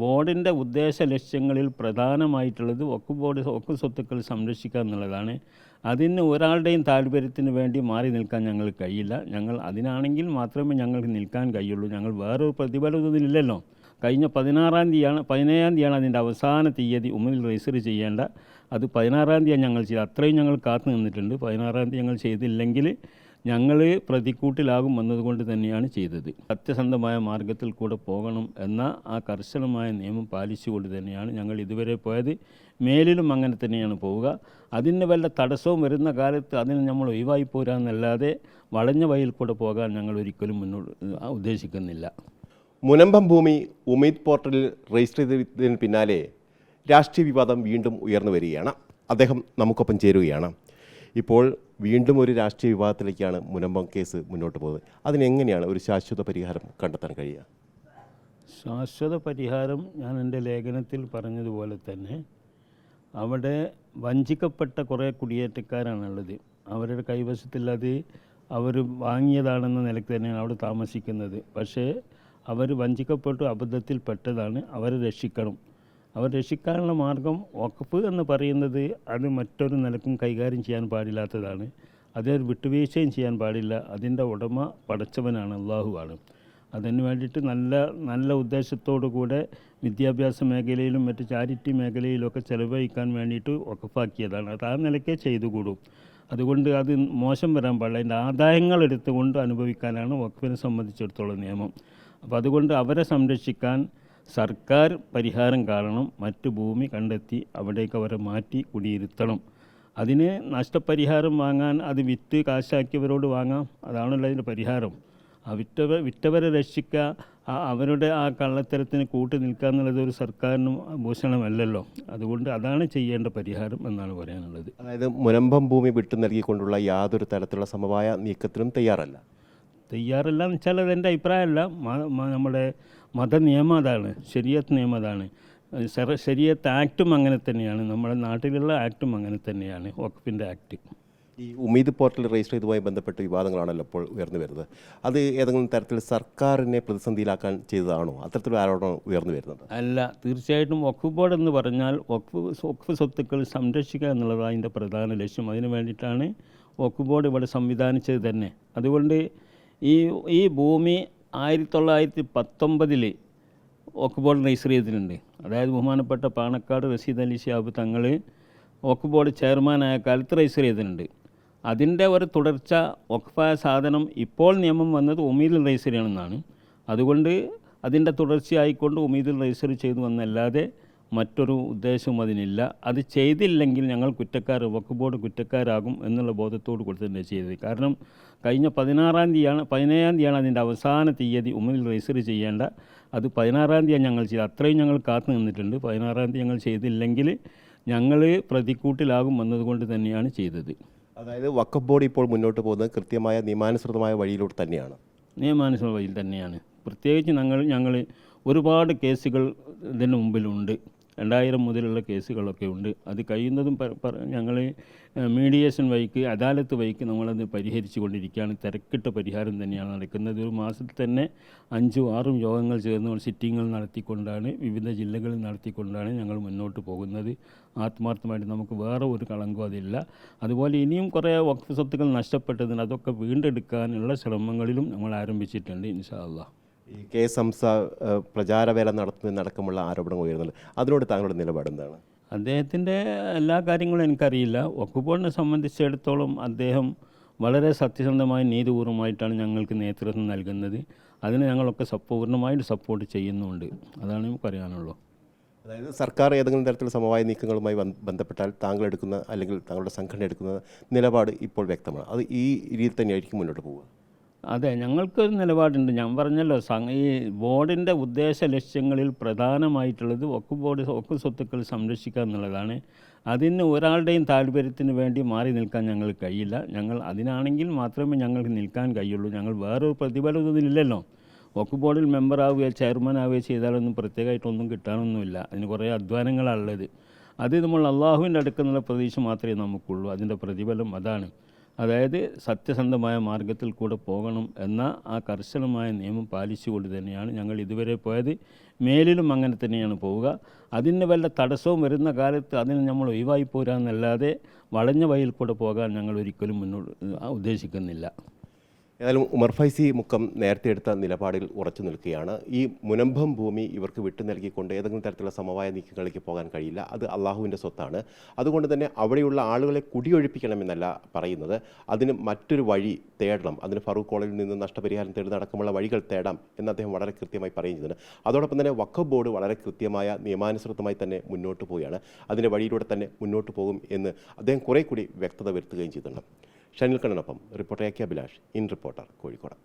ബോർഡിൻ്റെ ഉദ്ദേശ ലക്ഷ്യങ്ങളിൽ പ്രധാനമായിട്ടുള്ളത് വഖഫ് സ്വത്തുക്കൾ സംരക്ഷിക്കുക എന്നുള്ളതാണ്. അതിന് ഒരാളുടെയും താല്പര്യത്തിന് വേണ്ടി മാറി നിൽക്കാൻ ഞങ്ങൾക്ക് കഴിയില്ല. ഞങ്ങൾ അതിനാണെങ്കിൽ മാത്രമേ ഞങ്ങൾക്ക് നിൽക്കാൻ കഴിയുള്ളൂ. ഞങ്ങൾ വേറൊരു പ്രതിഫലമൊന്നുമില്ലല്ലോ. കഴിഞ്ഞ 17-ാം തീയതിയാണ് അതിൻ്റെ അവസാന തീയതി ഉമറിൽ രജിസ്റ്റർ ചെയ്യേണ്ട. അത് 16-ാം തീയതി ഞങ്ങൾ ചെയ്തു. അത്രയും ഞങ്ങൾ കാത്തു നിന്നിട്ടുണ്ട്. 16-ാം തീയതി ഞങ്ങൾ ചെയ്തില്ലെങ്കിൽ ഞങ്ങൾ പ്രതിക്കൂട്ടിലാകും എന്നതുകൊണ്ട് തന്നെയാണ് ചെയ്തത്. സത്യസന്ധമായ മാർഗത്തിൽ കൂടെ പോകണം എന്ന ആ കർശനമായ നിയമം പാലിച്ചുകൊണ്ട് തന്നെയാണ് ഞങ്ങൾ ഇതുവരെ പോയത്. മേലിലും അങ്ങനെ തന്നെയാണ് പോവുക. അതിന് വല്ല തടസ്സവും വരുന്ന കാലത്ത് അതിന് നമ്മൾ ഒഴിവായി പോരാന്നല്ലാതെ വളഞ്ഞ വഴിയിൽ കൂടെ പോകാൻ ഞങ്ങൾ ഒരിക്കലും മുന്നോട്ട് ഉദ്ദേശിക്കുന്നില്ല. മുനമ്പം ഭൂമി ഉമീദ് പോർട്ടലിൽ രജിസ്റ്റർ ചെയ്തതിന് പിന്നാലെ രാഷ്ട്രീയ വിവാദം വീണ്ടും ഉയർന്നു വരികയാണ്. അദ്ദേഹം നമുക്കൊപ്പം ചേരുകയാണ്. ഇപ്പോൾ വീണ്ടും ഒരു രാഷ്ട്രീയ വിവാദത്തിലേക്കാണ് മുനമ്പം കേസ് മുന്നോട്ട് പോകുന്നത്. അതിനെങ്ങനെയാണ് ഒരു ശാശ്വത പരിഹാരം കണ്ടെത്താൻ കഴിയുക? ശാശ്വത പരിഹാരം ഞാൻ എൻ്റെ ലേഖനത്തിൽ പറഞ്ഞതുപോലെ തന്നെ അവിടെ വഞ്ചിക്കപ്പെട്ട കുറേ കുടിയേറ്റക്കാരാണുള്ളത്. അവരുടെ കൈവശത്തിൽ അത് അവർ വാങ്ങിയതാണെന്ന നിലയ്ക്ക് തന്നെയാണ് അവിടെ താമസിക്കുന്നത്. പക്ഷേ അവർ വഞ്ചിക്കപ്പെട്ടു അബദ്ധത്തിൽ പെട്ടതാണ്. അവരെ രക്ഷിക്കണം. അവർ രക്ഷിക്കാനുള്ള മാർഗം വഖഫ് എന്ന് പറയുന്നത് അത് മറ്റൊരു നിലക്കും കൈകാര്യം ചെയ്യാൻ പാടില്ലാത്തതാണ്. അതൊരു വിട്ടുവീഴ്ചയും ചെയ്യാൻ പാടില്ല. അതിൻ്റെ ഉടമ പടച്ചവനാണ്, അള്ളാഹുവാണ്. അതിന് വേണ്ടിയിട്ട് നല്ല ഉദ്ദേശത്തോടു കൂടെ വിദ്യാഭ്യാസ മേഖലയിലും മറ്റ് ചാരിറ്റി മേഖലയിലൊക്കെ ചെലവഴിക്കാൻ വേണ്ടിയിട്ട് വഖഫാക്കിയതാണ്. അത് ആ നിലയ്ക്കേ ചെയ്തുകൂടും. അതുകൊണ്ട് അത് മോശം വരാൻ പാടില്ല. അതിൻ്റെ ആദായങ്ങൾ എടുത്തുകൊണ്ട് അനുഭവിക്കാനാണ് വഖഫിനെ സംബന്ധിച്ചിടത്തോളം നിയമം. അപ്പോൾ അതുകൊണ്ട് അവരെ സംരക്ഷിക്കാൻ സർക്കാർ പരിഹാരം കാണണം. മറ്റ് ഭൂമി കണ്ടെത്തി അവിടേക്ക് അവരെ മാറ്റി കുടിയിരുത്തണം. അതിന് നഷ്ടപരിഹാരം വാങ്ങാൻ അത് വിറ്റ് കാശാക്കിയവരോട് വാങ്ങാം. അതാണല്ലോ അതിൻ്റെ പരിഹാരം. ആ വിറ്റവരെ രക്ഷിക്കുക, അവരുടെ ആ കള്ളത്തരത്തിന് കൂട്ടി നിൽക്കുക എന്നുള്ളത് ഒരു സർക്കാരിനും ഭൂഷണമല്ലല്ലോ. അതുകൊണ്ട് അതാണ് ചെയ്യേണ്ട പരിഹാരം എന്നാണ് പറയാനുള്ളത്. അതായത് മുനമ്പം ഭൂമി വിട്ടു നൽകിക്കൊണ്ടുള്ള യാതൊരു തരത്തിലുള്ള സമവായ നീക്കത്തിനും തയ്യാറല്ല എന്ന് വെച്ചാൽ അതെൻ്റെ അഭിപ്രായമല്ല. നമ്മുടെ മതനിയമം അതാണ്, ശരീഅത്ത് നിയമം അതാണ്. ശരീഅത്ത് ആക്റ്റും അങ്ങനെ തന്നെയാണ്. നമ്മുടെ നാട്ടിലുള്ള ആക്റ്റും അങ്ങനെ തന്നെയാണ്, വഖഫിൻ്റെ ആക്ട്. ഈ ഉമീദ് പോർട്ടൽ രജിസ്റ്റർ ചെയ്തതുമായി ബന്ധപ്പെട്ട് വിവാദങ്ങളാണല്ലോ ഇപ്പോൾ ഉയർന്നു വരുന്നത്. അത് ഏതെങ്കിലും തരത്തിൽ സർക്കാരിനെ പ്രതിസന്ധിയിലാക്കാൻ ചെയ്തതാണോ? അത്തരത്തിലുള്ള ആരോപണം ഉയർന്നു വരുന്നത് അല്ല. തീർച്ചയായിട്ടും വഖഫ് ബോർഡ് എന്ന് പറഞ്ഞാൽ വഖഫ് സ്വത്തുക്കൾ സംരക്ഷിക്കുക എന്നുള്ളതാണ് അതിൻ്റെ പ്രധാന ലക്ഷ്യം. അതിന് വേണ്ടിയിട്ടാണ് വഖഫ് ബോർഡ് ഇവിടെ സംവിധാനിച്ചത് തന്നെ. അതുകൊണ്ട് ഈ ഭൂമി 1919 വഖഫ് ബോർഡ് രജിസ്റ്റർ ചെയ്തിട്ടുണ്ട്. അതായത് ബഹുമാനപ്പെട്ട പാണക്കാട് റഷീദ് അലി ശിഹാബ് തങ്ങൾ വഖഫ് ബോർഡ് ചെയർമാനായ കാലത്ത് രജിസ്റ്റർ ചെയ്തിട്ടുണ്ട്. അതിൻ്റെ ഒരു തുടർച്ച വഖഫായ സാധനം ഇപ്പോൾ നിയമം വന്നത് ഉമീദിൽ രജിസ്റ്റർ ചെയ്യണമെന്നാണ്. അതുകൊണ്ട് അതിൻ്റെ തുടർച്ചയായിക്കൊണ്ട് ഉമീദിൽ രജിസ്റ്റർ ചെയ്തു വന്നല്ലാതെ മറ്റൊരു ഉദ്ദേശവും അതിനില്ല. അത് ചെയ്തില്ലെങ്കിൽ ഞങ്ങൾ വഖഫ് ബോർഡ് കുറ്റക്കാരാകും എന്നുള്ള ബോധത്തോട് കൂടി തന്നെ ചെയ്തത്. കാരണം കഴിഞ്ഞ 17-ാം തീയതിയാണ് അതിൻ്റെ അവസാന തീയതി ഉമറിൽ രജിസ്റ്റർ ചെയ്യേണ്ട. അത് 16-ാം തീയതി ഞങ്ങൾ ചെയ്തു. അത്രയും ഞങ്ങൾ കാത്തു നിന്നിട്ടുണ്ട്. 16-ാം തീയതി ഞങ്ങൾ ചെയ്തില്ലെങ്കിൽ ഞങ്ങൾ പ്രതിക്കൂട്ടിലാകും എന്നതുകൊണ്ട് തന്നെയാണ് ചെയ്തത്. അതായത് വഖഫ് ബോർഡ് ഇപ്പോൾ മുന്നോട്ട് പോകുന്നത് കൃത്യമായ നിയമാനുസൃതമായ വഴിയിലൂടെ തന്നെയാണ്. നിയമാനുസൃത വഴിയിൽ തന്നെയാണ്. പ്രത്യേകിച്ച് ഞങ്ങൾ ഒരുപാട് കേസുകൾ ഇതിന് മുമ്പിലുണ്ട്. 2000 മുതലുള്ള കേസുകളൊക്കെ ഉണ്ട്. അത് കഴിയുന്നതും ഞങ്ങൾ മീഡിയേഷൻ വഴിക്ക്, അദാലത്ത് വഴിക്ക് നമ്മളത് പരിഹരിച്ചു കൊണ്ടിരിക്കുകയാണ്. തിരക്കിട്ട പരിഹാരം തന്നെയാണ് നടക്കുന്നത്. ഒരു മാസത്തിൽ തന്നെ 5-6 യോഗങ്ങൾ ചേർന്ന് സിറ്റിങ്ങുകൾ നടത്തിക്കൊണ്ടാണ്, വിവിധ ജില്ലകളിൽ നടത്തിക്കൊണ്ടാണ് ഞങ്ങൾ മുന്നോട്ട് പോകുന്നത്. ആത്മാർത്ഥമായിട്ട് നമുക്ക് വേറെ ഒരു കളങ്കവും അതില്ല. അതുപോലെ ഇനിയും കുറേ വഖഫ് സ്വത്തുക്കൾ നഷ്ടപ്പെട്ടതിന് അതൊക്കെ വീണ്ടെടുക്കാനുള്ള ശ്രമങ്ങളിലും നമ്മൾ ആരംഭിച്ചിട്ടുണ്ട് ഇൻഷാ അല്ലാഹ്. ഈ KSAMSA പ്രചാരവേല നടത്തുന്നതിനടക്കമുള്ള ആരോപണങ്ങൾ ഉയരുന്നുണ്ട്. അതിനോട് താങ്കളുടെ നിലപാട് എന്താണ്? അദ്ദേഹത്തിൻ്റെ എല്ലാ കാര്യങ്ങളും എനിക്കറിയില്ല. വഖഫ് ബോർഡിനെ സംബന്ധിച്ചിടത്തോളം അദ്ദേഹം വളരെ സത്യസന്ധമായി നീതിപൂർവമായിട്ടാണ് ഞങ്ങൾക്ക് നേതൃത്വം നൽകുന്നത്. അതിന് ഞങ്ങളൊക്കെ പൂർണ്ണമായിട്ട് സപ്പോർട്ട് ചെയ്യുന്നുണ്ട്. അതാണ് നമുക്ക് പറയാനുള്ളൂ. അതായത് സർക്കാർ ഏതെങ്കിലും തരത്തിലുള്ള സമവായ നീക്കങ്ങളുമായി ബന്ധപ്പെട്ടാൽ താങ്കൾ എടുക്കുന്ന അല്ലെങ്കിൽ താങ്കളുടെ സംഘടന എടുക്കുന്ന നിലപാട് ഇപ്പോൾ വ്യക്തമാണ്. അത് ഈ രീതിയിൽ തന്നെയായിരിക്കും മുന്നോട്ട് പോവുക? അതെ, ഞങ്ങൾക്കൊരു നിലപാടുണ്ട്. ഞാൻ പറഞ്ഞല്ലോ, ഈ ബോർഡിൻ്റെ ഉദ്ദേശ ലക്ഷ്യങ്ങളിൽ പ്രധാനമായിട്ടുള്ളത് വഖഫ് സ്വത്തുക്കൾ സംരക്ഷിക്കുക എന്നുള്ളതാണ്. അതിന് ഒരാളുടെയും താല്പര്യത്തിന് വേണ്ടി മാറി നിൽക്കാൻ ഞങ്ങൾക്ക് കഴിയില്ല. ഞങ്ങൾ അതിനാണെങ്കിൽ മാത്രമേ ഞങ്ങൾക്ക് നിൽക്കാൻ കഴിയുള്ളൂ. ഞങ്ങൾ വേറൊരു പ്രതിഫലമൊന്നുമില്ലല്ലോ. വഖഫ് ബോർഡിൽ മെമ്പറാവുകയോ ചെയർമാൻ ആവുകയോ ചെയ്താലൊന്നും പ്രത്യേകമായിട്ടൊന്നും കിട്ടാനൊന്നുമില്ല. അതിന് കുറേ അധ്വാനങ്ങളാണുള്ളത്. അത് നമ്മൾ അള്ളാഹുവിൻ്റെ അടുക്കുന്നുള്ള പ്രതീക്ഷ മാത്രമേ നമുക്കുള്ളൂ. അതിൻ്റെ പ്രതിഫലം അതാണ്. അതായത് സത്യസന്ധമായ മാർഗത്തിൽ കൂടെ പോകണം എന്ന ആ കർശനമായ നിയമം പാലിച്ചുകൊണ്ട് തന്നെയാണ് ഞങ്ങൾ ഇതുവരെ പോയത്. മേലിലും അങ്ങനെ തന്നെയാണ് പോവുക. അതിന് വല്ല തടസ്സവും വരുന്ന കാലത്ത് അതിന് നമ്മൾ ഒഴിവായി പോരാന്നല്ലാതെ വളഞ്ഞ വഴിയിൽ കൂടെ പോകാൻ ഞങ്ങൾ ഒരിക്കലും മുന്നോട്ട് ഉദ്ദേശിക്കുന്നില്ല. ഏതായാലും ഉമർ ഫൈസി മുക്കം നേരത്തെ എടുത്ത നിലപാടിൽ ഉറച്ചു നിൽക്കുകയാണ്. ഈ മുനമ്പം ഭൂമി ഇവർക്ക് വിട്ടു നൽകിക്കൊണ്ട് ഏതെങ്കിലും തരത്തിലുള്ള സമവായ നീക്കങ്ങളിലേക്ക് പോകാൻ കഴിയില്ല. അത് അള്ളാഹുവിൻ്റെ സ്വത്താണ്. അതുകൊണ്ട് തന്നെ അവിടെയുള്ള ആളുകളെ കുടിയൊഴിപ്പിക്കണമെന്നല്ല പറയുന്നത്, അതിന് മറ്റൊരു വഴി തേടണം. അതിന് ഫറൂഖ് കോളേജിൽ നിന്ന് നഷ്ടപരിഹാരം തേടുന്ന അടക്കമുള്ള വഴികൾ തേടാം എന്ന് അദ്ദേഹം വളരെ കൃത്യമായി പറയുന്നുണ്ട്. അതോടൊപ്പം തന്നെ വഖഫ് ബോർഡ് വളരെ കൃത്യമായ നിയമാനുസൃതമായി തന്നെ മുന്നോട്ട് പോവുകയാണ്. അതിൻ്റെ വഴിയിലൂടെ തന്നെ മുന്നോട്ട് പോകും എന്ന് അദ്ദേഹം കുറേ കൂടി വ്യക്തത വരുത്തുകയും ചെയ്തിട്ടുണ്ട്. ഷനിൽ കണ്ണനൊപ്പം reporter A K Abhilash, in reporter, Kozhikode.